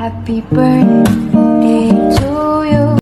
Happy birthday to you.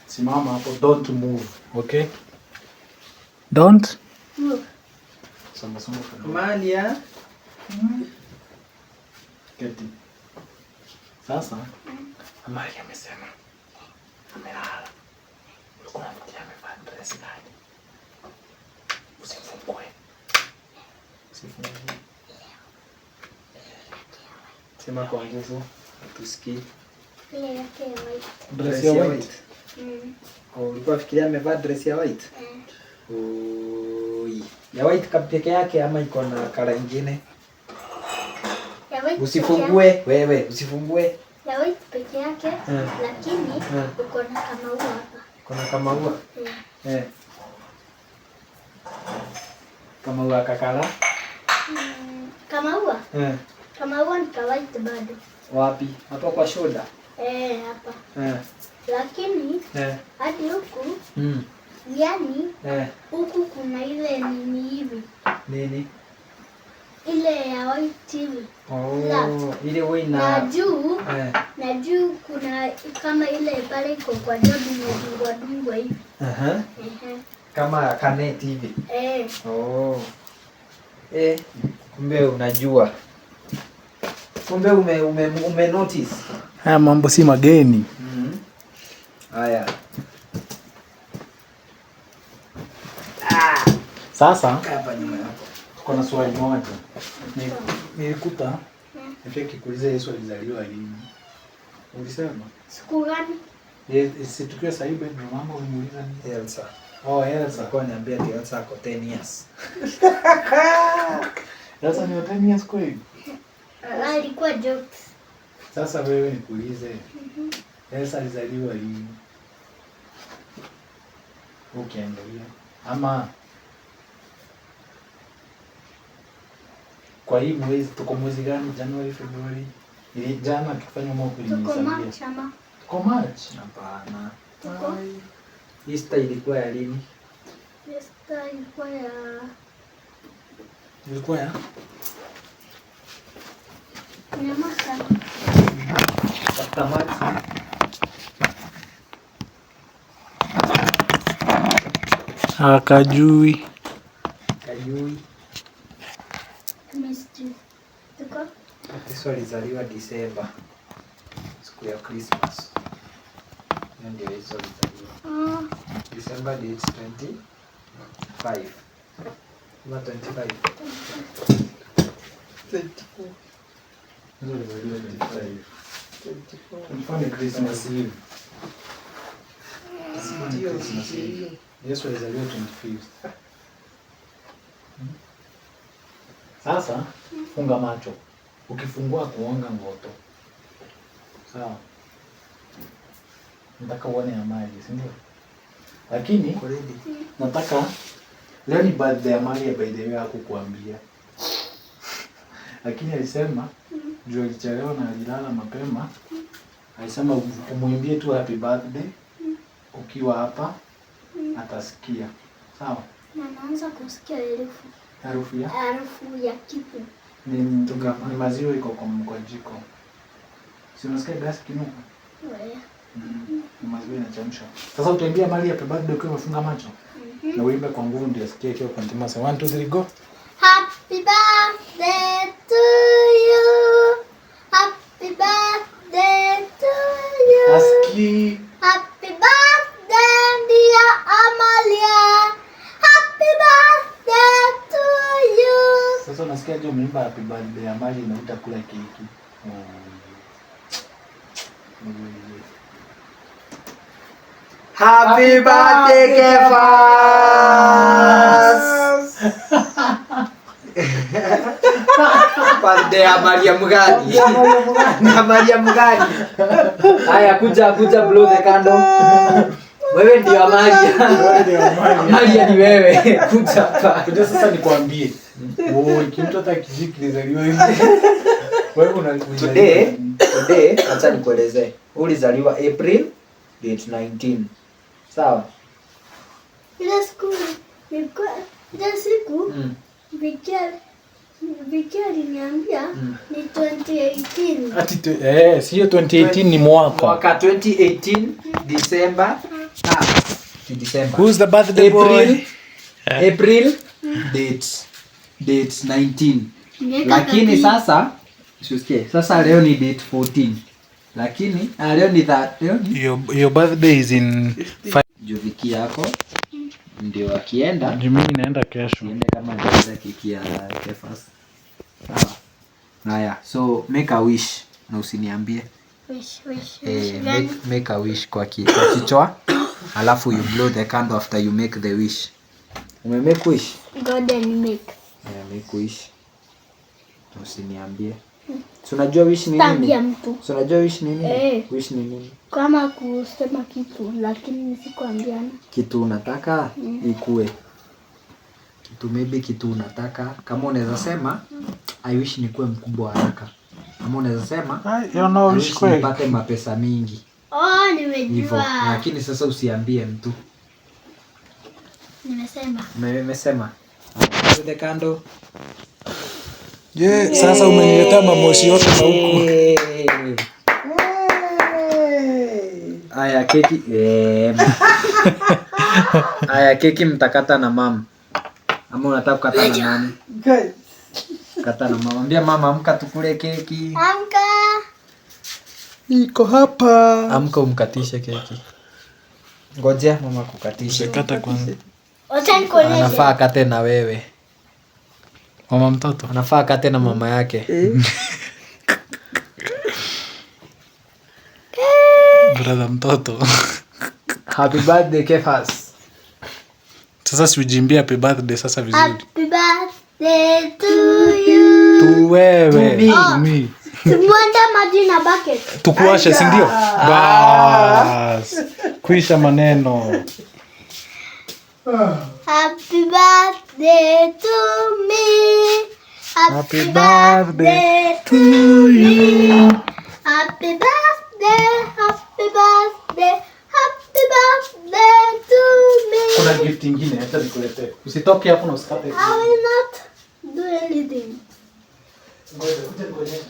Simama hapo, don't move, okay? Don't move. Amalia. Keti. Sasa Amalia amesema amelala. Ulikuwa unafikiria amevaa dress gani? Usifungue. Usifungue. Sema kwa nguvu tusikie. Ile yake white. Dress ya white. Ulikuwa fikiria amevaa dress ya white? Oi. Ya white peke yake ama iko na kala nyingine? Ya white. Usifungue wewe, usifungue. Ya white peke yake, lakini uko na kama ua hapa. Kuna kama ua? Kama ua kakala? Kama ua? Kama ua ni ka white bado. Wapi? Hapo kwa shoulder? Hapa. Lakini hadi huku yani huku kuna ile nini hivi. Nini? Ile ya white hivi. Ile wewe na juu na juu kuna kama ile pale iko kwa jobi imedungwa dungwa hivi. Kama kaneti hivi. Kumbe unajua. Kumbe ume notice. Haya mambo si mageni. Haya. Sasa hapa nyuma yako. Tuko na swali moja. Nilikuta nifike kuuliza Yesu alizaliwa lini. Ulisema? Siku gani? Si tukiwa sasa hivi ndio mama ulimuuliza ni Elsa. Elsa. Kwa niambia ati Elsa ako 10 years. Elsa ni 10 years kweli? Alikuwa jokes. Sasa wewe nikuulize. Elsa alizaliwa lini? Ukiangalia ama kwa hii mwezi tuko mwezi gani? Januari, Februari. Ili jana tukifanya mwaka ulinisaidia. Tuko March ama? Tuko March? Hapana. Tuko? Easter ilikuwa ya lini? Easter ilikuwa ya Nyamasa. After March. Kajui. Mystery. Tuko? Yesu alizaliwa December. Siku ya Christmas. Ndio Yesu alizaliwa. December date 25. Ama 25. 24. Ndio alizaliwa 25. 24 Christmas Eve. Yesu alizaliwa 25th. Sasa funga macho. Ukifungua kuonga ngoto. Sawa. Nataka uone Amali, si ndio? Lakini nataka leo ni birthday ya Amali by the way hakukuambia. Lakini alisema juu alichelewa na alilala mapema. Alisema umuimbie tu happy birthday ukiwa hapa atasikia. Sawa? Na naanza kusikia Harufu ya kitu. Ni maziwa iko kwa jiko. Si unasikia gas kinuka? Ni maziwa inachemsha. Sasa utaimbia Mali happy birthday ukiwa umefunga macho. Na uimbe kwa nguvu ndio asikie ikiwa continuous. 1 2 3 go. Happy birthday to you. Happy birthday to you. Aski. Happy birthday dear Amalia. Happy birthday to you. Sasa unasikia je umeimba happy birthday Amali na utakula keki. Happy birthday Kefas. Birthday ya Mariam gani? Na Mariam gani? Haya kuja blow the candle. Wewe ndio Mariam. Mariam ni wewe. Kuja hapa. Kuja sasa nikwambie. Kimtu hata kijiki kilizaliwa hivi. Wewe Today acha nikuelezee. Ulizaliwa April date 19. Sawa? Ile siku Vikia aliniambia ni 2018. Ati sio 2018 ni mwaka. Mwaka 2018 December. December. Who's the birthday boy? April date 19. Lakini sasa usikie. Sasa leo ni date 14. Lakini leo ni your birthday is in Joviki yako ndio akienda. Mimi naenda kesho. Niende kama ndio keki ya Kefas. Sawa. Haya, so make a wish na usiniambie. Wish. Make a wish kwa kichwa. Alafu you blow the candle after you make the wish. Make wish. God and make. Make wish. Usiniambie. So unajua wish ni nini? Tambia mtu. So unajua wish ni nini? Wish ni nini? Kama kusema kitu lakini nisikuambiana. Kitu unataka ikue. Kitu unataka kama unaweza sema I wish nikuwe mkubwa haraka. Kama unaweza sema wish nipate mapesa mingi. Nimejua. Lakini sasa usiambie mtu. Nimesema. The candle. Sasa umeniletea mamoshi yote na huko. Aya keki. Aya keki mtakata na mama. Ama unataka kukata na nani? Kata na mama. Ambia mama amka tukule keki. Amka. Niko hapa. Amka umkatishe keki. Ngojea mama kukatisha. Kata kwanza. Anafaa kate na wewe. Mama mtoto. Anafaa kate na mama yake. Brother mtoto. Happy birthday Kefas. Sasa siujimbia happy birthday sasa vizuri. Happy birthday to you. Tu wewe. Mimi. Tumwende maji na bucket. Tukuashe si ndio? Bas. Kuisha maneno. Happy birthday to me. Happy birthday to you. Happy birthday, happy birthday, happy birthday to me. Kuna gift nyingine hata nikuletee. Usitoke hapo na usikate. I will not do anything. Ngoja nikuonyeshe.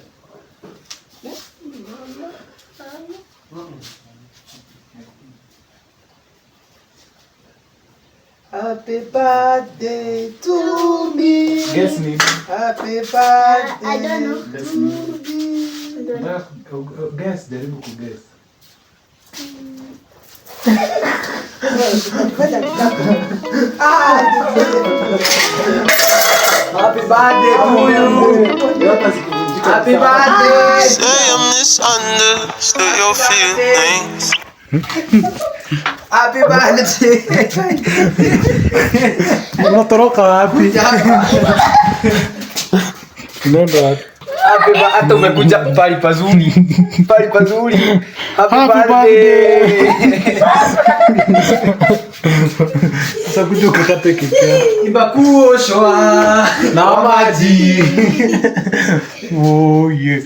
Happy birthday to me. Guess nini? Happy birthday. I don't know. Guess nini? Guess, jaribu kuguess. Happy birthday to you. Happy birthday. Say I'm misunderstood your feelings. Happy birthday. Unatoroka wapi? Unaenda wapi? Happy birthday. Hata umekuja pali pazuri. Pali pazuri. Happy birthday. Sasa kuja ukakate keki. Ibakuoshwa na maji. Oh yeah.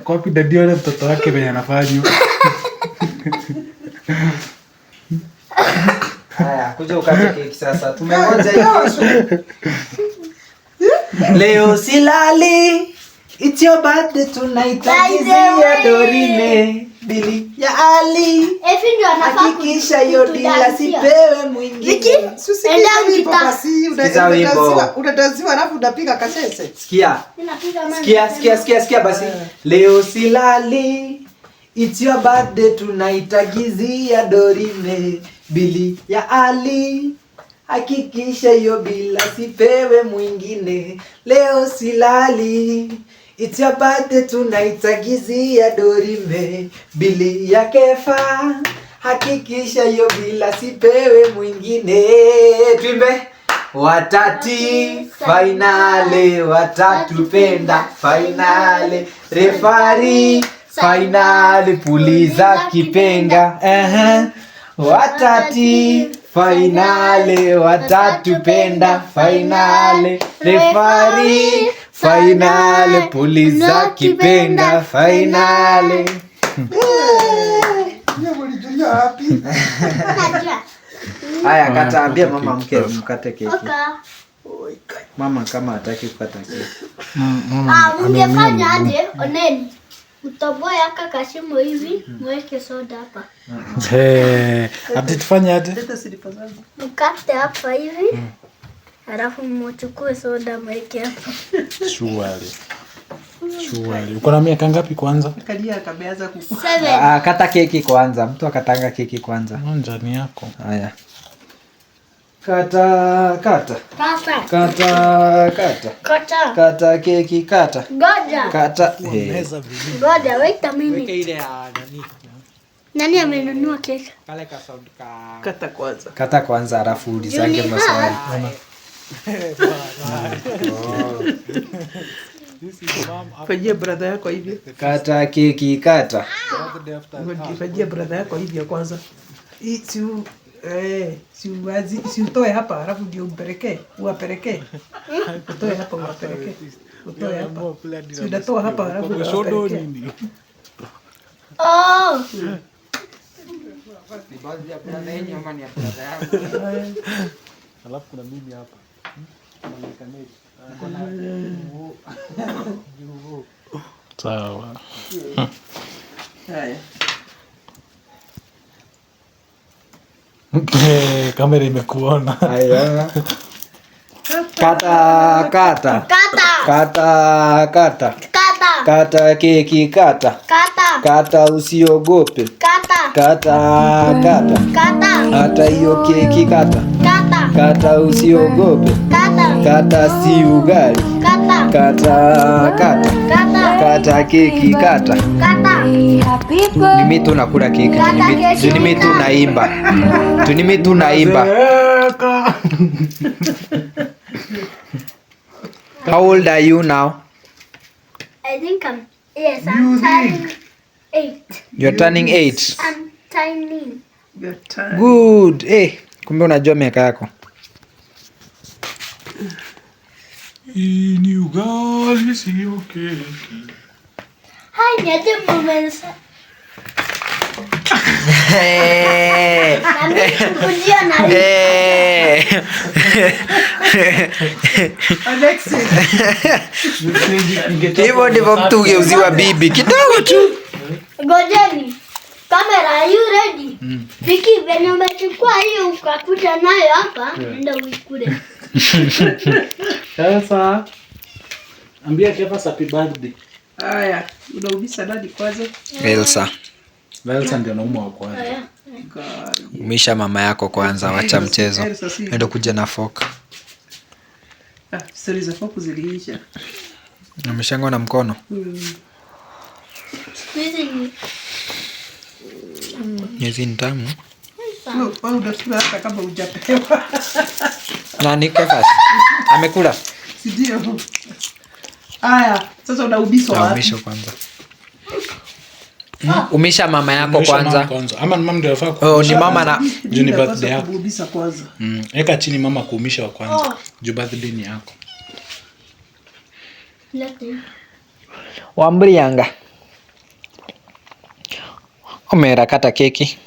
Kwa wapi dadi wale mtoto wake venye anafanya? Haya, kuja ukate keki sasa. Tumengoja hiyo. Leo silali. It's your birthday tonight. Agizia Dorine. Bili ya Ali. Efi ndio anafaa hakikisha hiyo dila sipewe mwingine. Unataziwa alafu unapiga kasese. Sikia basi. Leo silali. It's your birthday tonight. Agizia Dorine. Bili ya Ali. Hakikisha hiyo bila sipewe mwingine. Leo silali. It's your birthday tonight, agizia dorime bili ya kefa, hakikisha hiyo bila sipewe mwingine. Twimbe watati finale, watatupenda finale, refari finale, puliza kipenga. Watati finale, watatupenda finale, refari finale, puliza kipenga finale. Haya, kataambia mama mkate keki. Mama kama hataki kukata keki. Ungefanya aje? Oneni. Utoboe aka kashimo hivi, mweke soda hapa. Ati tufanye aje? Mkate hapa hivi. Halafu mchukue soda mweke hapa. Shuali. Uko na miaka ngapi kwanza? Kalia kameanza kukua. 7. Kata keki kwanza. Mtu akatanga keki kwanza. Njani yako. Haya. Kata. Kata. Kata keki kata. Goja. Kata. Goja, wait a minute. Nani amenunua keki? Kata kwanza alafu ulizange maswali. Fanyia brother yako hivi. Kata keki kata. Fanyia brother yako hivi ya kwanza. Si utoe hapa alafu ndio umpelekee. Uwapelekee. Utoe hapa uwapelekee. Utoe hapa. Si unatoa hapa alafu uwapelekee. Oh. Alafu kuna mimi hapa. Sawa. Haya. Kamera imekuona. Haya. Kata. Kata keki kata. Kata usiogope. Kata. Hata hiyo keki kata. Kata usiogope. Kata si ugali. Kata keki kata. Nimi tunakula keki. Nimi tunaimba. How old are you now? I think I'm turning 8. You're turning 8. I'm tiny. Good. Kumbe unajua miaka yako. Ni ugali sio keki. Hi, niaje moments. Hivyo ndivyo mtu ugeuziwa bibi kidogo tu. Ngojeni. Kamera, are you ready? Viki, venye umechukua hiyo ukakuja nayo hapa, nenda uikule. Sasa ambia Kefa happy birthday. Haya, unaubisa nani kwanza? Elsa ndio nauma wa kwanza. Umisha mama yako kwanza, wacha mchezo. Ndio kuja na fork. Stories za fork ziliisha. Umeshangwa na mkono. Hizi ni tamu. Wewe unakula hata kama hujapewa. Nani Kefa? Amekula? Ndio. Haya, sasa unaubiswa wapi? Umisha kwanza. Umisha mama yako kwanza. Ama mama ndio afaa kuumisha. Oh, ni mama na juni birthday yako. Kuubisa kwanza. Eka chini mama kuumisha wa kwanza. Juu birthday ni yako. Wambri yanga. Omera kata keki.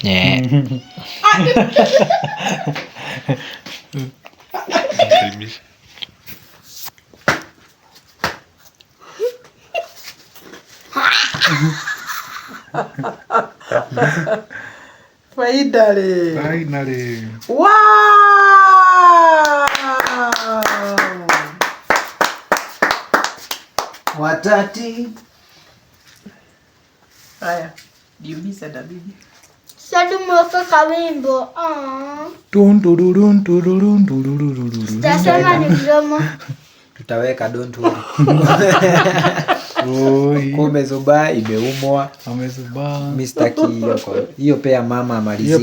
Yeah. Finally. Wow! Watati. Haya, jiulize na bibi. Sadi mwaka kawimbo. Dun dun dun dun dun dun dun dun dun. Tasema ni mdomo. Tutaweka don't worry. Oi. Kumezuba imeumwa. Amezuba. Mr. Kiyoko. Hiyo pea mama amalizie.